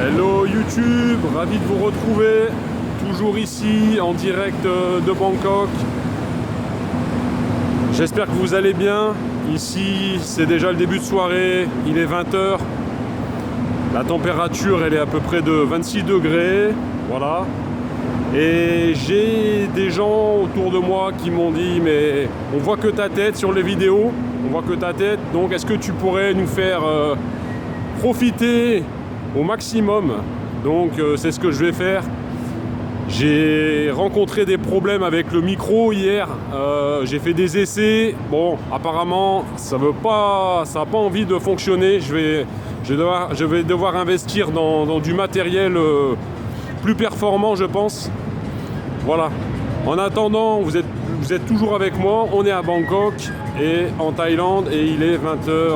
Hello YouTube, ravi de vous retrouver, toujours ici en direct de Bangkok. J'espère que vous allez bien. Ici c'est déjà le début de soirée, il est 20 h. La température elle est à peu près de 26 degrés, voilà. Et j'ai des gens autour de moi qui m'ont dit mais on voit que ta tête sur les vidéos, on voit que ta tête, donc est-ce que tu pourrais nous faire profiter au maximum? Donc c'est ce que je vais faire. J'ai rencontré des problèmes avec le micro hier, j'ai fait des essais, bon apparemment ça n'a pas envie de fonctionner. Je vais devoir investir dans du matériel plus performant je pense. Voilà, en attendant vous êtes toujours avec moi, on est à Bangkok et en Thaïlande et il est 20 h,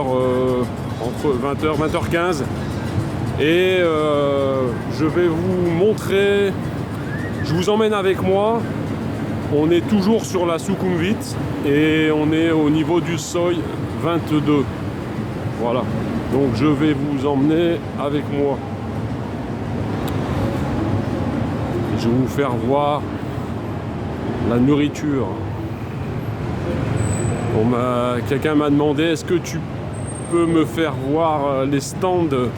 entre 20 h 20 h 15. Et je vais vous montrer, je vous emmène avec moi. On est toujours sur la Sukhumvit et on est au niveau du seuil 22. Voilà, donc je vais vous emmener avec moi. Je vais vous faire voir la nourriture. Quelqu'un m'a demandé est-ce que tu peux me faire voir les stands.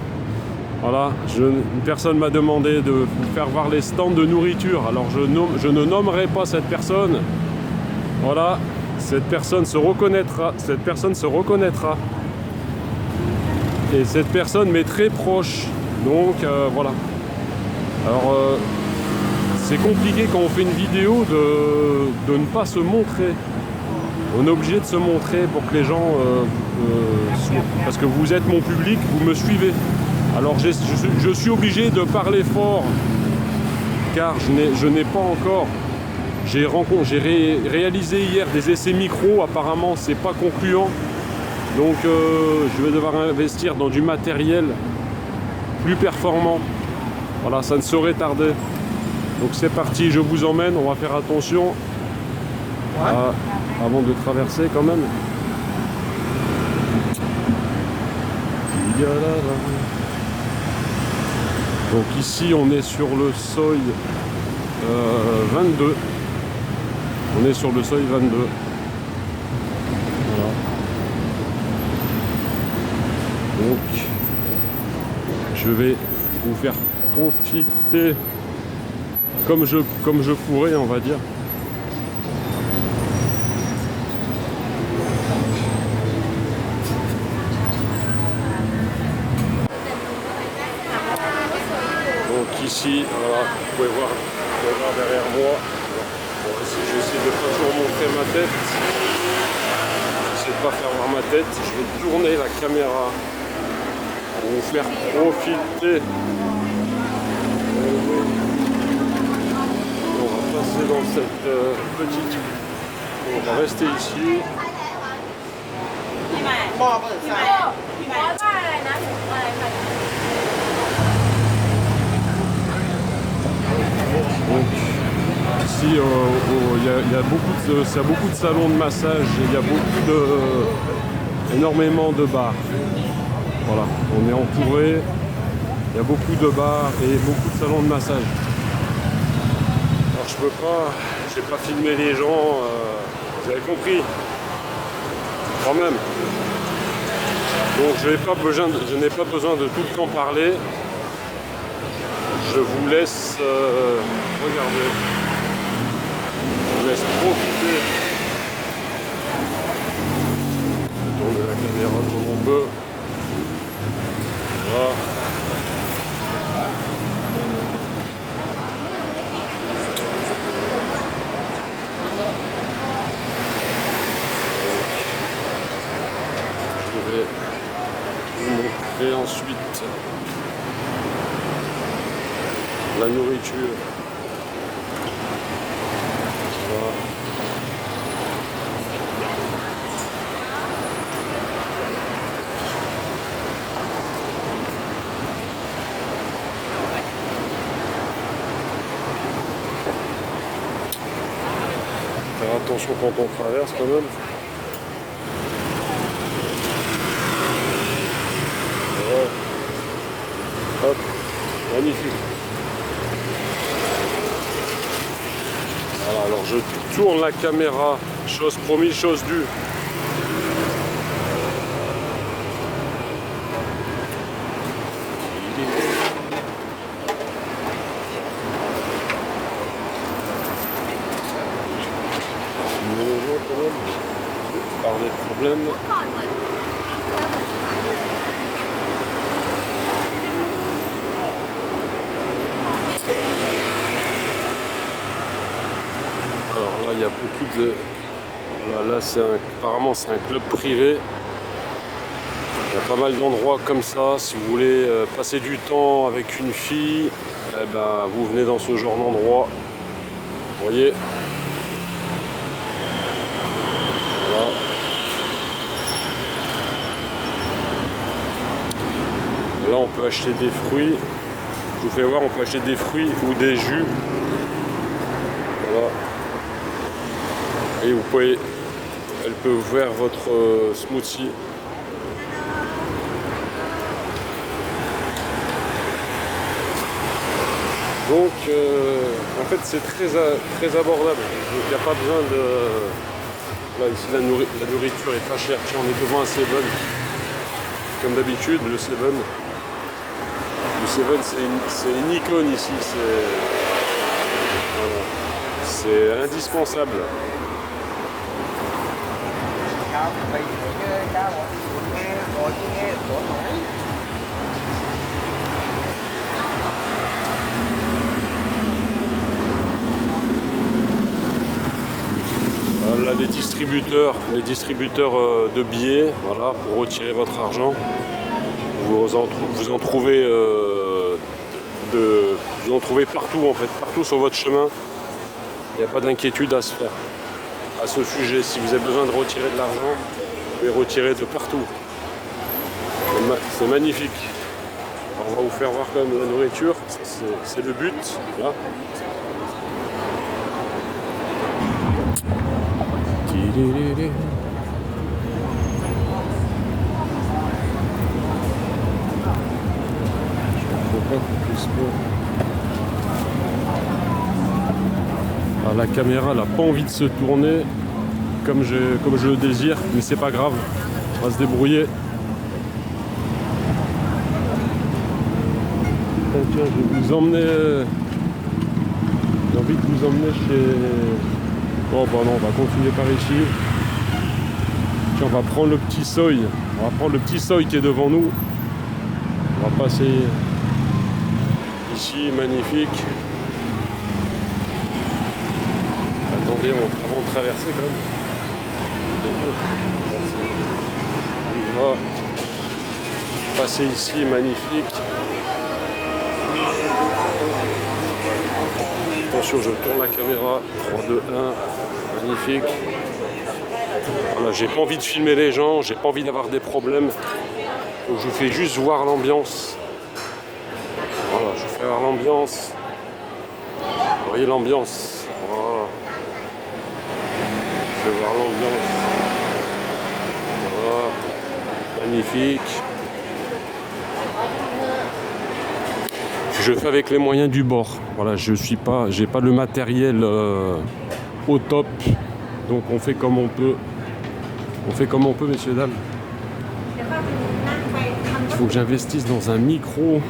Voilà, une personne m'a demandé de vous faire voir les stands de nourriture. Alors je ne nommerai pas cette personne. Voilà, cette personne se reconnaîtra. Et cette personne m'est très proche. Donc voilà. Alors c'est compliqué quand on fait une vidéo de ne pas se montrer. On est obligé de se montrer pour que les gens parce que vous êtes mon public, vous me suivez. Alors je suis obligé de parler fort car je n'ai pas encore. J'ai réalisé hier des essais micro, apparemment c'est pas concluant. Donc je vais devoir investir dans du matériel plus performant. Voilà, ça ne saurait tarder. Donc c'est parti, je vous emmène, on va faire attention avant de traverser quand même. Donc ici on est sur le seuil 22. On est sur le seuil 22. Voilà. Donc je vais vous faire profiter comme je pourrais, on va dire. Ici, voilà, vous pouvez voir derrière moi. Bon, ici, j'essaie de ne pas toujours montrer ma tête. J'essaie de ne pas faire voir ma tête. Je vais tourner la caméra pour vous faire profiter. On va passer dans cette petite... On va rester ici. Donc, ici, il y a beaucoup de salons de massage et il y a énormément de bars. Voilà, on est entouré, il y a beaucoup de bars et beaucoup de salons de massage. Alors je vais pas filmer les gens, vous avez compris, quand même. Donc je n'ai pas besoin de tout le temps parler. Je vous laisse regarder, je vous laisse profiter. Je tourne la caméra comme on peut. Voilà. Je vais vous montrer ensuite la nourriture. Voilà. Faire attention quand on traverse quand même. Voilà. Hop. Magnifique. Voilà, alors je tourne la caméra, chose promise, chose due. Par des problèmes. Alors là, il y a beaucoup de... Là, apparemment, c'est un club privé. Il y a pas mal d'endroits comme ça. Si vous voulez passer du temps avec une fille, eh ben, vous venez dans ce genre d'endroit. Vous voyez. Voilà. Là, on peut acheter des fruits. Je vous fais voir, on peut acheter des fruits ou des jus. Voilà. Et vous pouvez, elle peut ouvrir votre smoothie. Donc, en fait, c'est très abordable. Donc, il n'y a pas besoin de... Là, ici, la nourriture est pas chère. Tiens, on est devant un Seven. Comme d'habitude, le Seven. Le Seven, c'est une icône ici. C'est indispensable. Là, les distributeurs de billets, voilà, pour retirer votre argent. Vous en trouvez partout en fait, partout sur votre chemin. Il n'y a pas d'inquiétude à se faire à ce sujet. Si vous avez besoin de retirer de l'argent, vous pouvez retirer de partout. C'est magnifique. On va vous faire voir quand même la nourriture, c'est le but. Là. Ah, la caméra n'a pas envie de se tourner comme je le désire, mais c'est pas grave, on va se débrouiller. Tiens, je vais vous emmener. J'ai envie de vous emmener chez. Oh bah non, on va continuer par ici. Tiens, on va prendre le petit seuil. On va prendre le petit seuil qui est devant nous. On va passer ici, magnifique. Attendez, avant de traverser quand même. On va passer ici, magnifique. Attention, je tourne la caméra. 3, 2, 1. Magnifique. Voilà, j'ai pas envie de filmer les gens, j'ai pas envie d'avoir des problèmes. Donc je vous fais juste voir l'ambiance. Voilà, je vous fais voir l'ambiance. Vous voyez l'ambiance. Voilà. Je vais voir l'ambiance. Voilà. Magnifique. Je fais avec les moyens du bord. Voilà, j'ai pas le matériel au top. Donc on fait comme on peut. On fait comme on peut, messieurs, dames. Il faut que j'investisse dans un micro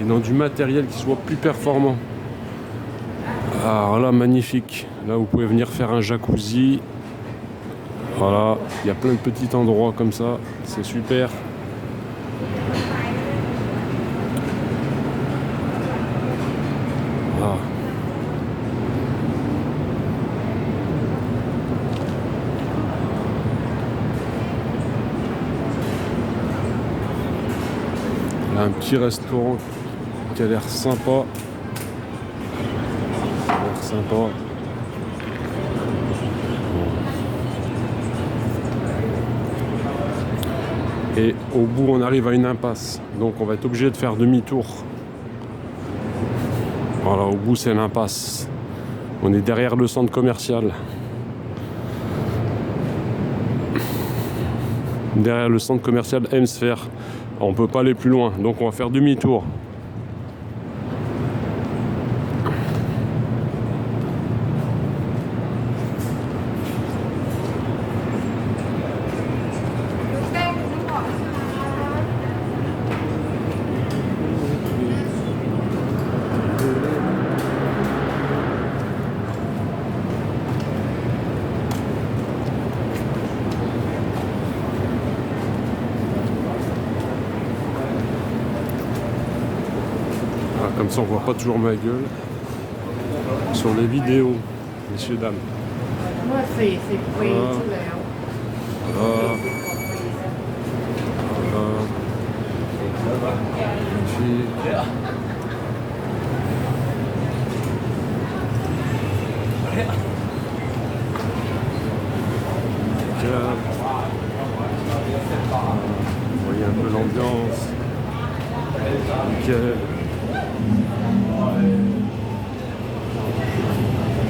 et dans du matériel qui soit plus performant. Alors là, magnifique. Là, vous pouvez venir faire un jacuzzi. Voilà, il y a plein de petits endroits comme ça. C'est super. Voilà. Là, un petit restaurant qui a l'air sympa. Et au bout, on arrive à une impasse. Donc, on va être obligé de faire demi-tour. Voilà, au bout, c'est l'impasse. On est derrière le centre commercial. Derrière le centre commercial Hemisphère. On peut pas aller plus loin. Donc, on va faire demi-tour. comme ça on voit pas toujours ma gueule sur les vidéos, messieurs, dames. เมื่อ40 ปีที่แล้ว Voilà. Voilà. Magnifique. Vous voyez un peu l'ambiance. Nickel.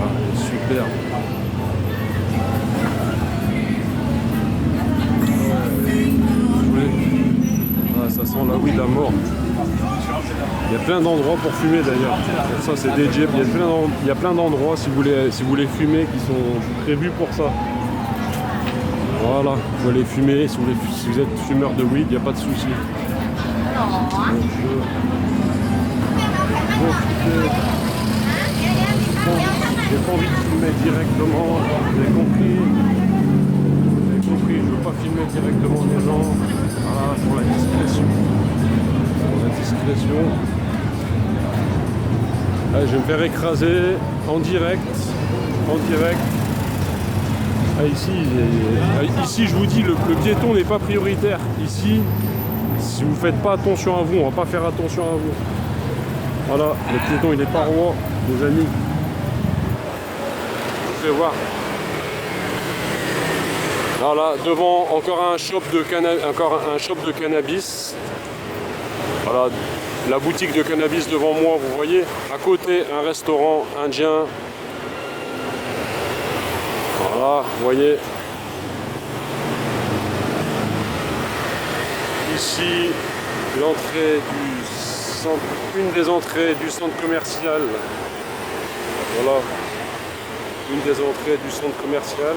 Ah, super. Ah, ça sent la weed à mort. Il y a plein d'endroits pour fumer d'ailleurs. Ça c'est DJ. Il y a plein d'endroits si vous voulez fumer qui sont prévus pour ça. Voilà, vous pouvez aller fumer. Si vous êtes fumeur de weed, il n'y a pas de souci. J'ai pas envie de filmer directement, vous avez compris. Je ne veux pas filmer directement les gens. Voilà, pour la discrétion. Allez, je vais me faire écraser en direct. Ah, ici, je vous dis, le piéton n'est pas prioritaire. Ici, si vous ne faites pas attention à vous, on ne va pas faire attention à vous. Voilà, le piéton il n'est pas roi, les amis. Je vous fais voir. Voilà, devant encore un shop de cannabis. Voilà, la boutique de cannabis devant moi, vous voyez. À côté, un restaurant indien. Voilà, vous voyez. Ici, l'entrée du centre, une des entrées du centre commercial. Voilà, une des entrées du centre commercial.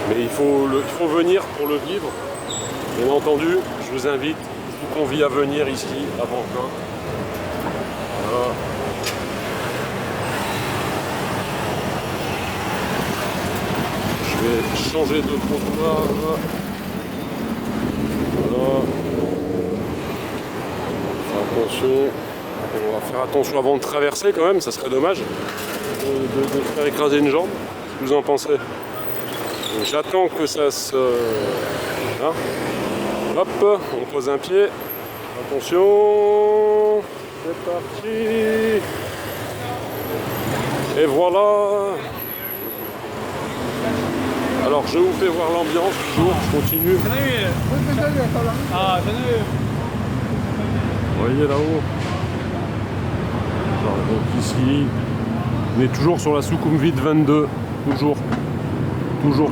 Mais il faut venir pour le vivre. Bien entendu, je vous invite, je vous convie à venir ici à Vancouver. Voilà. Je vais changer de trottoir. Voilà. Attention. On va faire attention avant de traverser quand même, ça serait dommage de faire écraser une jambe. Qu'est-ce que vous en pensez? J'attends que ça se... Hein, hop, on pose un pied. Attention. C'est parti. Et voilà. Alors je vous fais voir l'ambiance, toujours, je continue. Vous voyez là-haut. Donc ici, on est toujours sur la Sukhumvit 22, toujours.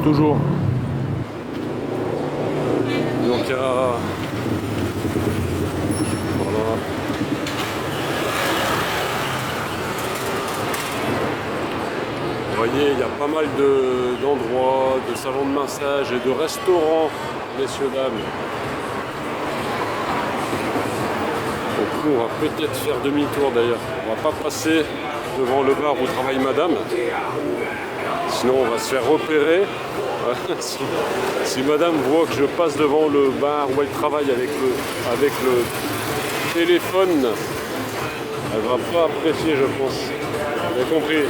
Toujours. Donc il y a... Voilà. Vous voyez, il y a pas mal d'endroits, de salons de massage et de restaurants, messieurs, dames. Donc nous, on va peut-être faire demi-tour d'ailleurs. On va pas passer devant le bar où travaille madame. Sinon on va se faire repérer. Si madame voit que je passe devant le bar où elle travaille avec le téléphone, elle va pas apprécier, je pense. Vous avez compris?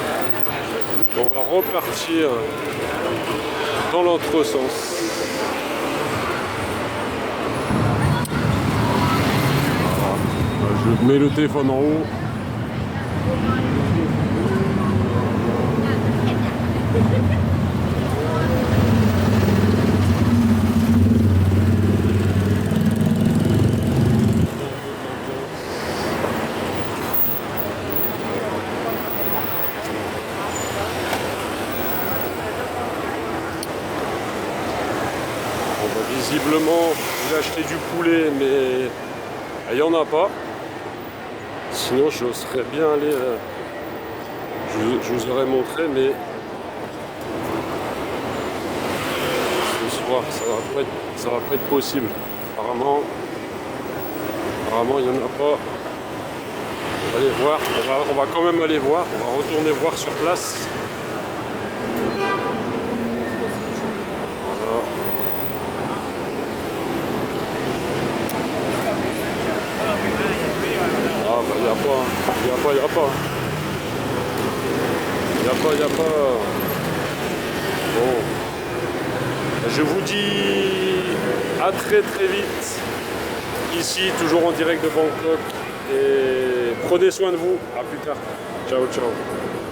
On va repartir dans l'autre sens. Je mets le téléphone en haut. Visiblement, j'ai acheté du poulet, mais il n'y en a pas. Sinon, je serais bien allé. Je vous aurais montré, mais ce soir, ça va pas être possible. Apparemment, il n'y en a pas. On va aller voir. On va quand même aller voir. On va retourner voir sur place. Voilà. y a pas. Bon. Je vous dis à très très vite. Ici, toujours en direct de Bangkok. Et prenez soin de vous. À plus tard. Ciao, ciao.